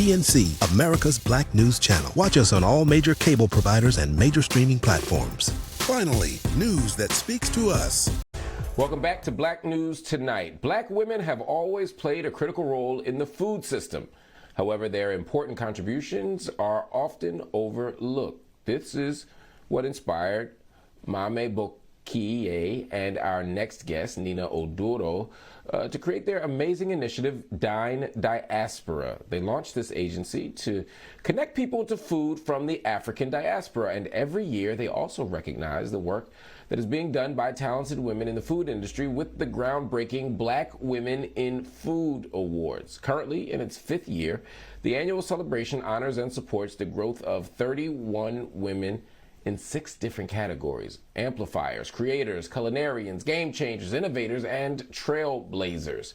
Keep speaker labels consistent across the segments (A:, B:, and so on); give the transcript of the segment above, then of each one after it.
A: PNC, America's Black News Channel. Watch us on all major cable providers and major streaming platforms. Finally, news that speaks to us.
B: Welcome back to Black News Tonight. Black women have always played a critical role in the food system. However, their important contributions are often overlooked. This is what inspired Mame Bokiye and our next guest, Nina Oduro, to create their amazing initiative, Dine Diaspora. They launched this agency to connect people to food from the African diaspora, and every year they also recognize the work that is being done by talented women in the food industry with the groundbreaking Black Women in Food Awards. Currently in its 5th year, the annual celebration honors and supports the growth of 31 women in 6 different categories: amplifiers, creators, culinarians, game changers, innovators, and trailblazers.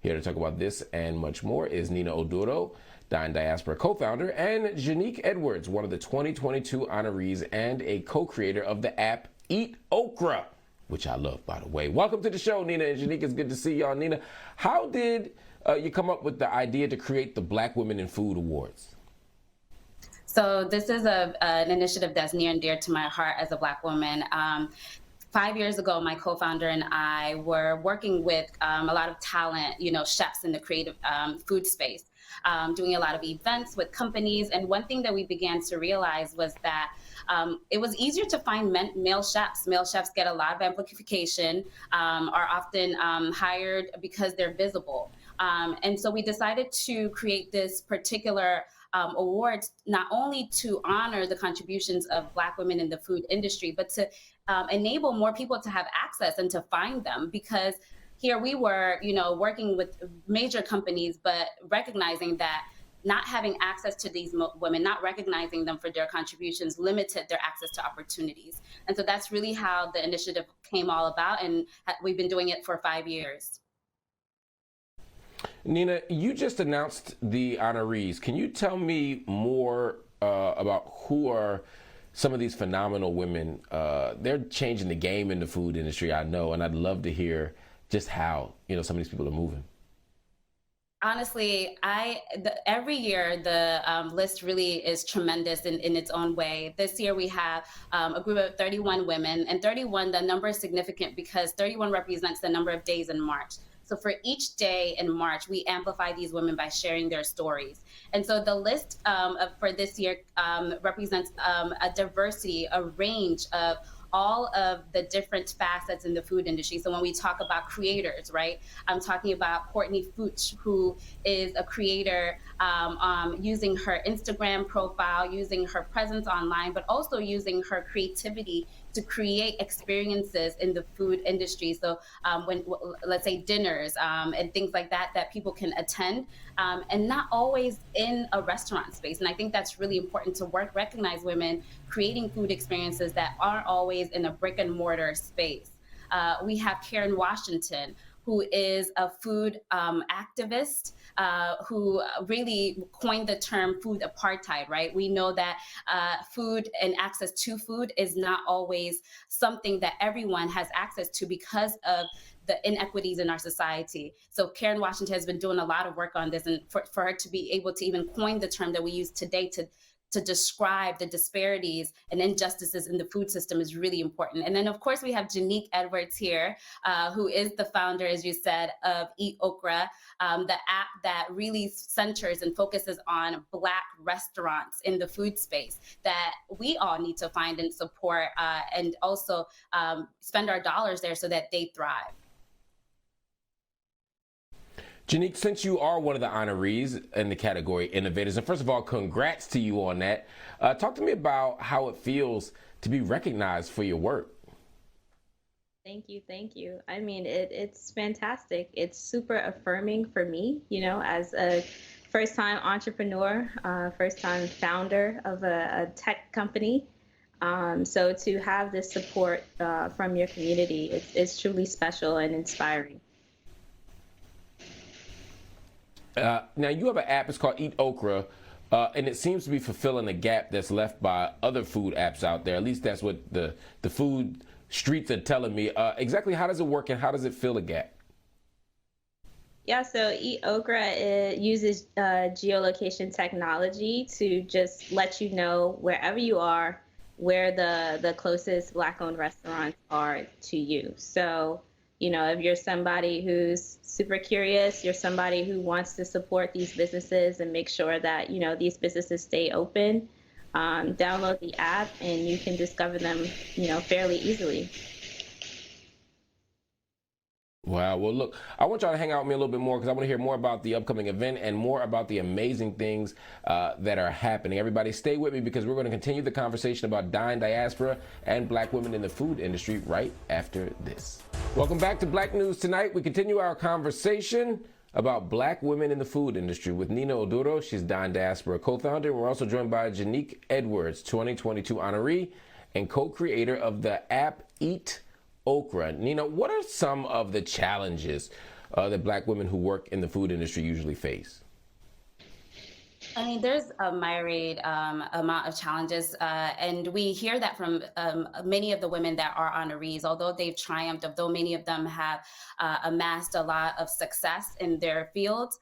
B: Here to talk about this and much more is Nina Oduro, Dine Diaspora co-founder, and Janique Edwards, one of the 2022 honorees and a co-creator of the app EatOkra, which I love, by the way. Welcome to the show, Nina and Janique. It's good to see y'all. Nina, how did you come up with the idea to create the Black Women in Food Awards?
C: So this is an initiative that's near and dear to my heart as a Black woman. 5 years ago, my co-founder and I were working with a lot of talent, chefs in the creative food space, doing a lot of events with companies. And one thing that we began to realize was that it was easier to find male chefs. Male chefs get a lot of amplification, are often hired because they're visible. And so we decided to create this particular awards, not only to honor the contributions of Black women in the food industry, but to enable more people to have access and to find them. Because here we were, working with major companies, but recognizing that not having access to these women, not recognizing them for their contributions, limited their access to opportunities. And so that's really how the initiative came all about, and we've been doing it for 5 years.
B: Nina, you just announced the honorees. Can you tell me more about who are some of these phenomenal women? They're changing the game in the food industry, I know, and I'd love to hear just how some of these people are moving.
C: Honestly, every year the list really is tremendous in its own way. This year we have a group of 31 women, and 31, the number is significant because 31 represents the number of days in March. So for each day in March, we amplify these women by sharing their stories. And so the list for this year represents a diversity, a range of all of the different facets in the food industry. So when we talk about creators, right, I'm talking about Courtney Fuchs, who is a creator using her Instagram profile, using her presence online, but also using her creativity to create experiences in the food industry. So when, let's say, dinners and things like that, that people can attend, and not always in a restaurant space. And I think that's really important to recognize women creating food experiences that aren't always in a brick and mortar space. We have Karen Washington, who is a food activist, who really coined the term food apartheid, right? We know that food and access to food is not always something that everyone has access to because of the inequities in our society. So Karen Washington has been doing a lot of work on this, and for her to be able to even coin the term that we use today to describe the disparities and injustices in the food system is really important. And then, of course, we have Janique Edwards here, who is the founder, as you said, of EatOkra, the app that really centers and focuses on Black restaurants in the food space that we all need to find and support, and also spend our dollars there so that they thrive.
B: Janique, since you are one of the honorees in the category Innovators, and first of all, congrats to you on that. Talk to me about how it feels to be recognized for your work.
D: Thank you, thank you. I mean, it's fantastic. It's super affirming for me, as a first-time entrepreneur, first-time founder of a tech company. So to have this support from your community, it's truly special and inspiring.
B: Now, you have an app, it's called EatOkra, and it seems to be fulfilling a gap that's left by other food apps out there. At least that's what the food streets are telling me. Exactly how does it work and how does it fill a gap?
D: Yeah, so EatOkra it uses geolocation technology to just let you know wherever you are, where the closest Black-owned restaurants are to you. So, if you're somebody who's super curious, you're somebody who wants to support these businesses and make sure that, these businesses stay open, download the app and you can discover them, fairly easily.
B: Wow. Well, look, I want y'all to hang out with me a little bit more because I want to hear more about the upcoming event and more about the amazing things that are happening. Everybody stay with me because we're going to continue the conversation about Dine Diaspora and Black women in the food industry right after this. Welcome back to Black News Tonight. We continue our conversation about Black women in the food industry with Nina Oduro. She's Dine Diaspora co-founder. We're also joined by Janique Edwards, 2022 honoree and co-creator of the app EatOkra. Nina, what are some of the challenges that Black women who work in the food industry usually face?
C: I mean, there's a myriad amount of challenges, and we hear that from many of the women that are honorees. Although they've triumphed, although many of them have amassed a lot of success in their fields,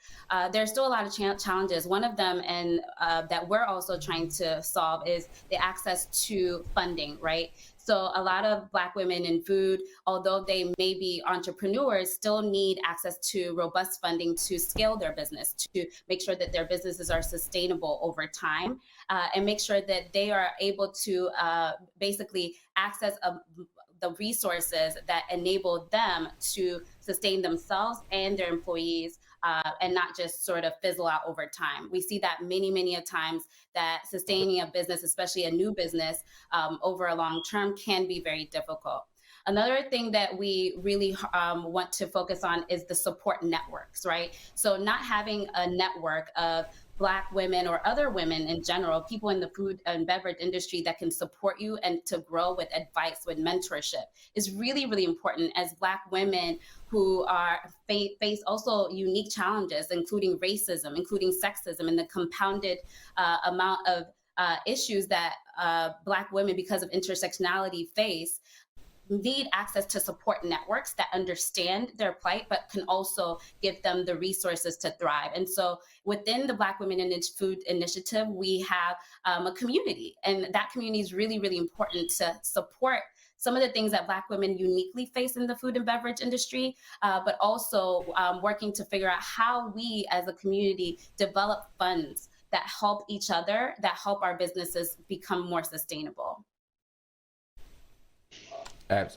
C: there's still a lot of challenges. One of them, and that we're also trying to solve, is the access to funding, right? So a lot of Black women in food, although they may be entrepreneurs, still need access to robust funding to scale their business, to make sure that their businesses are sustainable over time, and make sure that they are able to basically access the resources that enable them to sustain themselves and their employees, and not just sort of fizzle out over time. We see that many a times, that sustaining a business, especially a new business, over a long term can be very difficult. Another thing that we really want to focus on is the support networks, right? So not having a network of Black women or other women in general, people in the food and beverage industry that can support you and to grow with advice, with mentorship, is really important, as Black women who are face also unique challenges, including racism, including sexism, and the compounded amount of issues that Black women, because of intersectionality, face. Need access to support networks that understand their plight, but can also give them the resources to thrive. And so within the Black Women in Food Initiative, we have a community, and that community is really important to support some of the things that Black women uniquely face in the food and beverage industry, but also working to figure out how we as a community develop funds that help each other, that help our businesses become more sustainable.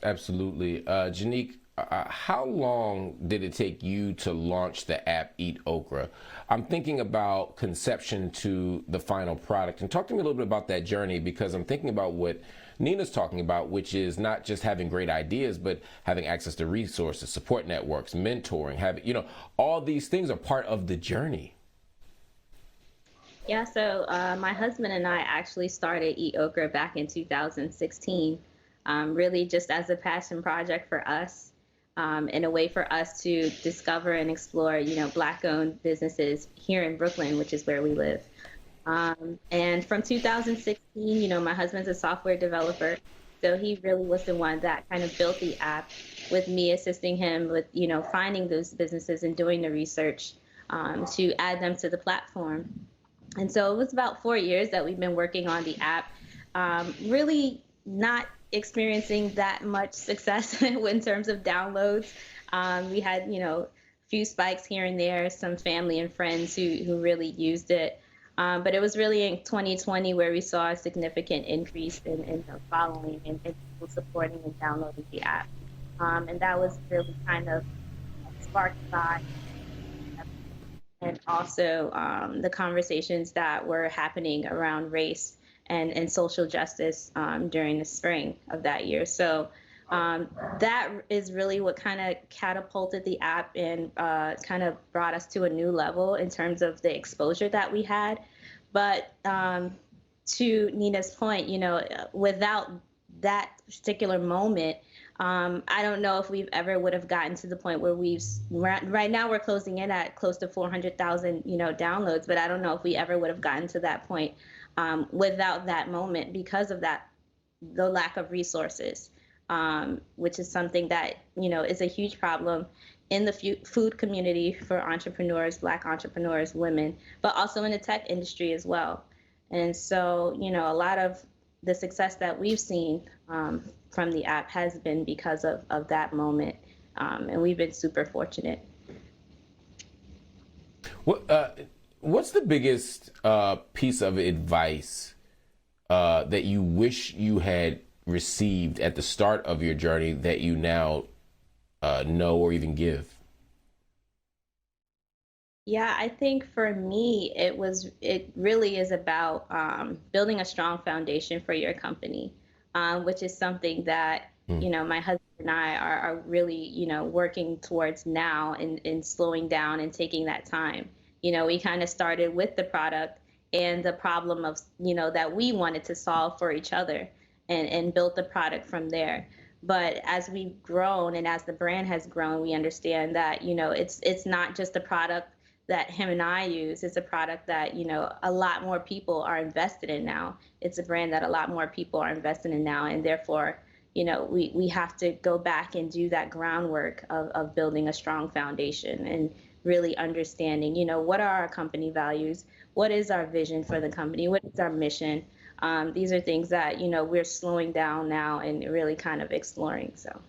B: Absolutely. Janique, how long did it take you to launch the app EatOkra? I'm thinking about conception to the final product. And talk to me a little bit about that journey, because I'm thinking about what Nina's talking about, which is not just having great ideas, but having access to resources, support networks, mentoring, all these things are part of the journey.
D: Yeah, so my husband and I actually started EatOkra back in 2016. Really just as a passion project for us, and a way for us to discover and explore, Black-owned businesses here in Brooklyn, which is where we live. And from 2016, my husband's a software developer, so he really was the one that kind of built the app, with me assisting him with, finding those businesses and doing the research to add them to the platform. And so it was about 4 years that we've been working on the app, really not experiencing that much success in terms of downloads. We had, a few spikes here and there, some family and friends who really used it. But it was really in 2020 where we saw a significant increase in the following and people supporting and downloading the app. And that was really kind of sparked by, and also the conversations that were happening around race and social justice during the spring of that year. So that is really what kind of catapulted the app and kind of brought us to a new level in terms of the exposure that we had. But to Nina's point, without that particular moment, I don't know if we've ever would have gotten to the point where right now we're closing in at close to 400,000, downloads, but I don't know if we ever would have gotten to that point without that moment, because of the lack of resources, which is something that, is a huge problem, in the food community for entrepreneurs, Black entrepreneurs, women, but also in the tech industry as well. And so, you know, a lot of the success that we've seen from the app has been because of that moment. And we've been super fortunate.
B: What's the biggest piece of advice that you wish you had received at the start of your journey that you now know or even give?
D: Yeah, I think for me, it really is about building a strong foundation for your company, which is something that, you know, my husband and I are really, you know, working towards now in slowing down and taking that time. You know, we kind of started with the product and the problem of, you know, that we wanted to solve for each other and built the product from there. But as we've grown and as the brand has grown, we understand that, you know, it's not just a product that him and I use. It's a product that, you know, a lot more people are invested in now. It's a brand that a lot more people are invested in now. And therefore, you know, we have to go back and do that groundwork of building a strong foundation and really understanding, you know, what are our company values? What is our vision for the company? What is our mission? These are things that, you know, we're slowing down now and really kind of exploring. So,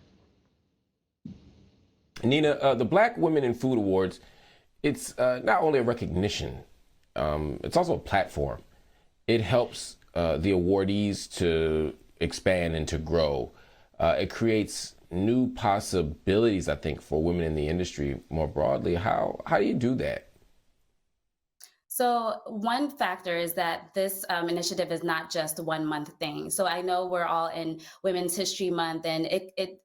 B: Nina, the Black Women in Food Awards, it's not only a recognition, it's also a platform. It helps the awardees to expand and to grow. It creates new possibilities, I think, for women in the industry more broadly. How do you do that?
C: So one factor is that this initiative is not just a 1 month thing. So I know we're all in Women's History Month, and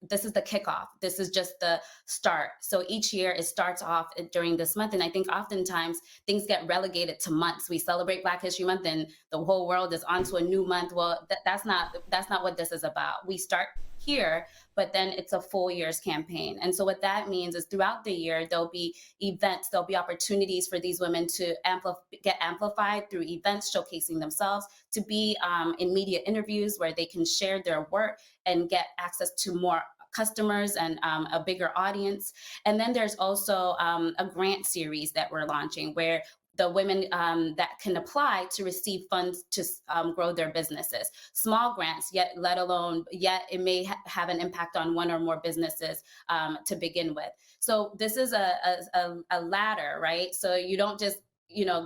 C: this is the kickoff. This is just the start. So each year it starts off during this month, and I think oftentimes things get relegated to months. We celebrate Black History Month, and the whole world is onto a new month. Well, that's not what this is about. We start here, but then it's a full year's campaign. And so what that means is throughout the year, there'll be events, there'll be opportunities for these women to get amplified through events showcasing themselves, to be in media interviews where they can share their work and get access to more customers and a bigger audience. And then there's also a grant series that we're launching where the women that can apply to receive funds to grow their businesses. Small grants, yet it may have an impact on one or more businesses to begin with. So this is a ladder, right? So you don't just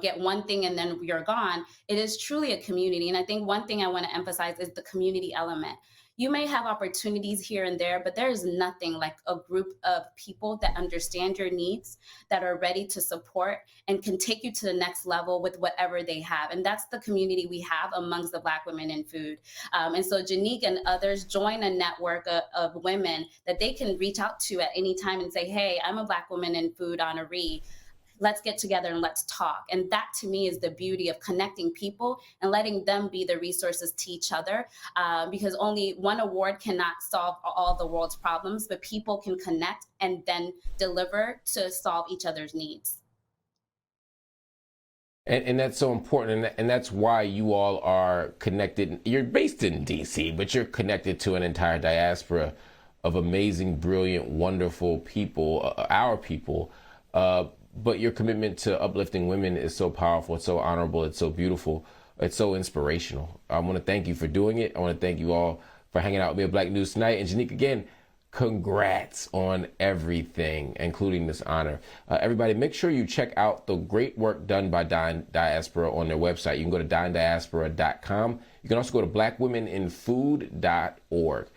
C: get one thing and then you're gone. It is truly a community. And I think one thing I want to emphasize is the community element. You may have opportunities here and there, but there is nothing like a group of people that understand your needs, that are ready to support and can take you to the next level with whatever they have. And that's the community we have amongst the Black women in food. And so Janique and others join a network of women that they can reach out to at any time and say, hey, I'm a Black woman in food honoree. Let's get together and let's talk. And that to me is the beauty of connecting people and letting them be the resources to each other, because only one award cannot solve all the world's problems, but people can connect and then deliver to solve each other's needs.
B: And that's so important, and that's why you all are connected. You're based in DC, but you're connected to an entire diaspora of amazing, brilliant, wonderful people, our people. But your commitment to uplifting women is so powerful, it's so honorable, it's so beautiful, it's so inspirational. I want to thank you for doing it. I want to thank you all for hanging out with me at Black News Tonight. And Janique, again, congrats on everything, including this honor. Everybody, make sure you check out the great work done by Dine Diaspora on their website. You can go to dinediaspora.com. You can also go to blackwomeninfood.org.